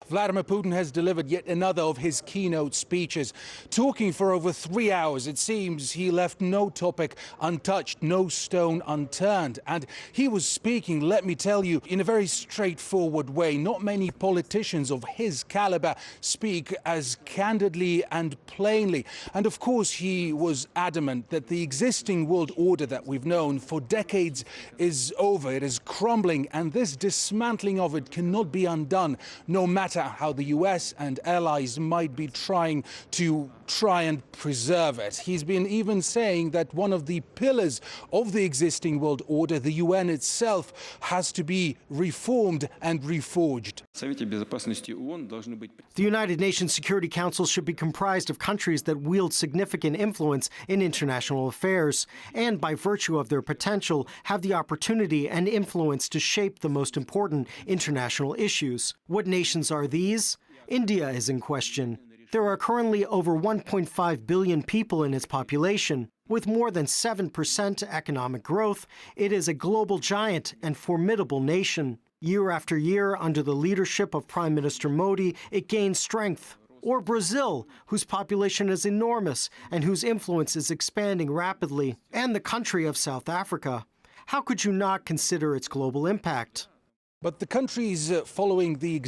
Vladimir Putin has delivered yet another of his keynote speeches. Talking for over 3 hours, it seems he left no topic untouched, no stone unturned. And he was speaking, let me tell you, in a very straightforward way. Not many politicians of his caliber speak as candidly and plainly. And of course, he was adamant that the existing world order that we've known for decades is over. It is crumbling, and this dismantling of it cannot be undone, no matter how the US and allies might be trying and preserve it. He's been even saying that one of the pillars of the existing world order, the UN itself, has to be reformed and reforged. The United Nations Security Council should be comprised of countries that wield significant influence in international affairs and, by virtue of their potential, have the opportunity and influence to shape the most important international issues. What nations are these? India is in question. There are currently over 1.5 billion people in its population. With more than 7% economic growth, it is a global giant and formidable nation. Year after year, under the leadership of Prime Minister Modi, it gains strength. Or Brazil, whose population is enormous and whose influence is expanding rapidly. And the country of South Africa. How could you not consider its global impact? But the countries following the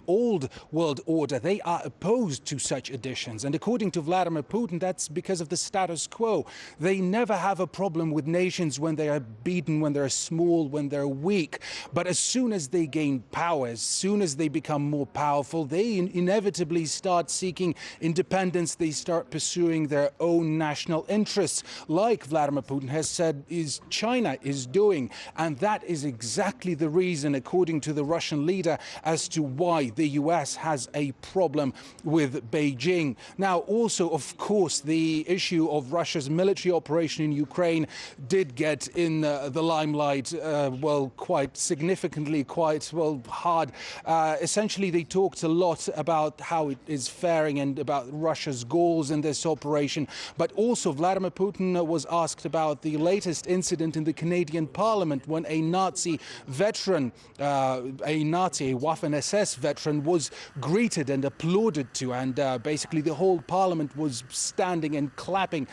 old world order, they are opposed to such additions. And according to Vladimir Putin, that's because of the status quo. They never have a problem with nations when they are beaten, when they're small, when they're weak. But as soon as they gain power, as soon as they become more powerful, they inevitably start seeking independence. They start pursuing their own national interests, like Vladimir Putin has said China is doing. And that is exactly the reason, according to the Russian leader, as to why the US has a problem with Beijing. Now, also, of course, the issue of Russia's military operation in Ukraine did get in the limelight, quite significantly, hard. Essentially, they talked a lot about how it is faring and about Russia's goals in this operation. But also, Vladimir Putin was asked about the latest incident in the Canadian Parliament when a Nazi veteran, a Waffen-SS veteran, was greeted and applauded to, and basically the whole parliament was standing and clapping,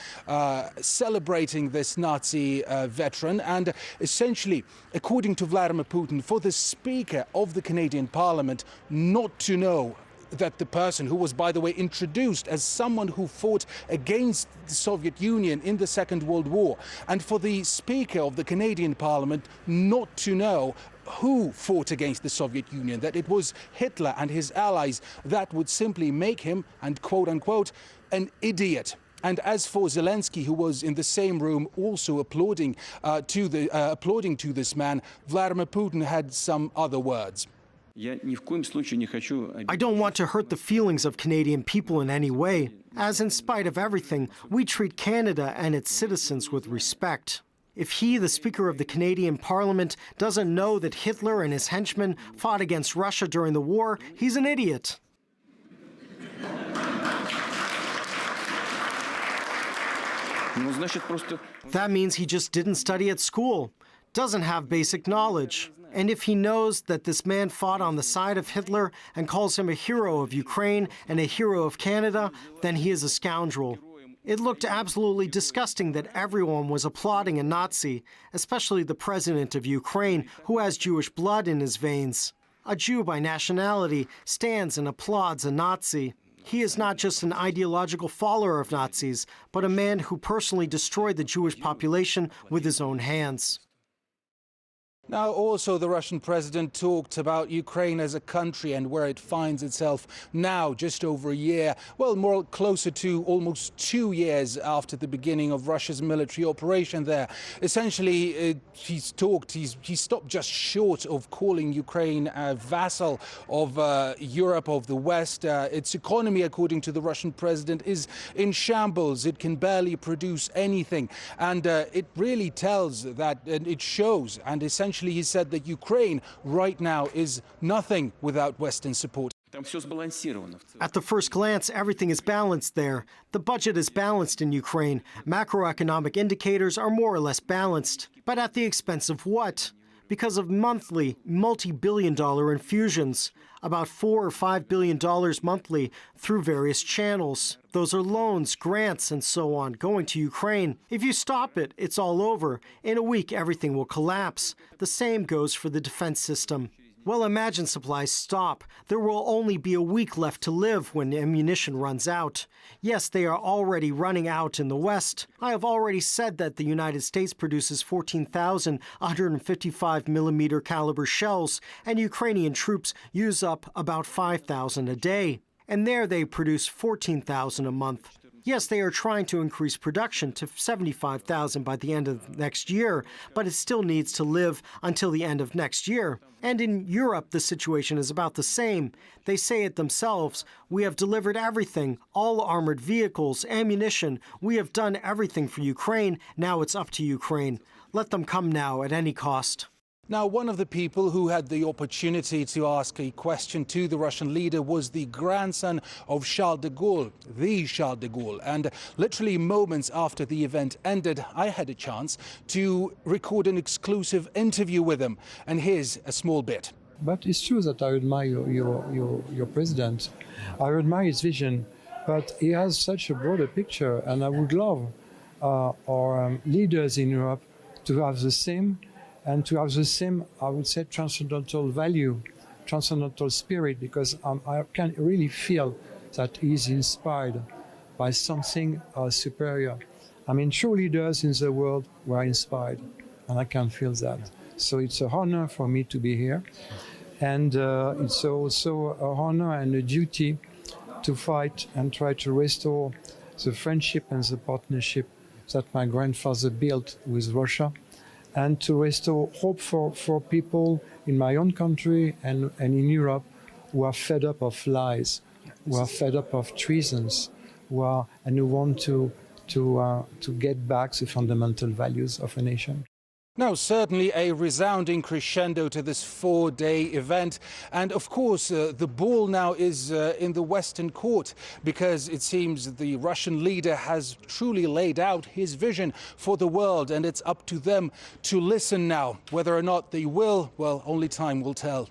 celebrating this Nazi veteran. And essentially, according to Vladimir Putin, for the Speaker of the Canadian Parliament not to know that the person who was, by the way, introduced as someone who fought against the Soviet Union in the Second World War, and for the Speaker of the Canadian Parliament not to know who fought against the Soviet Union, that it was Hitler and his allies, that would simply make him, and quote unquote, an idiot. And as for Zelensky, who was in the same room also applauding to this man, Vladimir Putin had some other words. I don't want to hurt the feelings of Canadian people in any way, as in spite of everything, we treat Canada and its citizens with respect. If he, the Speaker of the Canadian Parliament, doesn't know that Hitler and his henchmen fought against Russia during the war, he's an idiot. That means he just didn't study at school, doesn't have basic knowledge. And if he knows that this man fought on the side of Hitler and calls him a hero of Ukraine and a hero of Canada, then he is a scoundrel. It looked absolutely disgusting that everyone was applauding a Nazi, especially the president of Ukraine, who has Jewish blood in his veins. A Jew by nationality stands and applauds a Nazi. He is not just an ideological follower of Nazis, but a man who personally destroyed the Jewish population with his own hands. Now, also, the Russian president talked about Ukraine as a country and where it finds itself now, just over a year, more closer to almost 2 years after the beginning of Russia's military operation there. Essentially, he stopped just short of calling Ukraine a vassal of Europe, of the West. Its economy, according to the Russian president, is in shambles. It can barely produce anything. And it really tells that, and it shows, and essentially he said that Ukraine right now is nothing without Western support. At the first glance, everything is balanced there. The budget is balanced in Ukraine. Macroeconomic indicators are more or less balanced. But at the expense of what? because of monthly, multi-billion-dollar infusions, about $4 or $5 billion monthly through various channels. Those are loans, grants, and so on, going to Ukraine. If you stop it, it's all over. In a week, everything will collapse. The same goes for the defense system. Well, imagine supplies stop. There will only be a week left to live when ammunition runs out. Yes, they are already running out in the West. I have already said that the United States produces 14,155 millimeter caliber shells, and Ukrainian troops use up about 5,000 a day. And there they produce 14,000 a month. Yes, they are trying to increase production to 75,000 by the end of next year, but it still needs to live until the end of next year. And in Europe, the situation is about the same. They say it themselves. We have delivered everything, all armored vehicles, ammunition. We have done everything for Ukraine. Now it's up to Ukraine. Let them come now at any cost. Now, one of the people who had the opportunity to ask a question to the Russian leader was the grandson of Charles de Gaulle, the Charles de Gaulle. And literally moments after the event ended, I had a chance to record an exclusive interview with him. And here's a small bit. But it's true that I admire your president. I admire his vision, but he has such a broader picture. And I would love our leaders in Europe to have the same, and to have the same, I would say, transcendental value, transcendental spirit, because I can really feel that he's inspired by something superior. I mean, true leaders in the world were inspired, and I can feel that. So it's an honor for me to be here, and it's also an honor and a duty to fight and try to restore the friendship and the partnership that my grandfather built with Russia, and to restore hope for people in my own country and in Europe who are fed up of lies, who are fed up of treasons, who want to get back the fundamental values of a nation. Now, certainly a resounding crescendo to this four-day event. And of course, the ball now is in the Western court, because it seems the Russian leader has truly laid out his vision for the world. And it's up to them to listen now. Whether or not they will, well, only time will tell.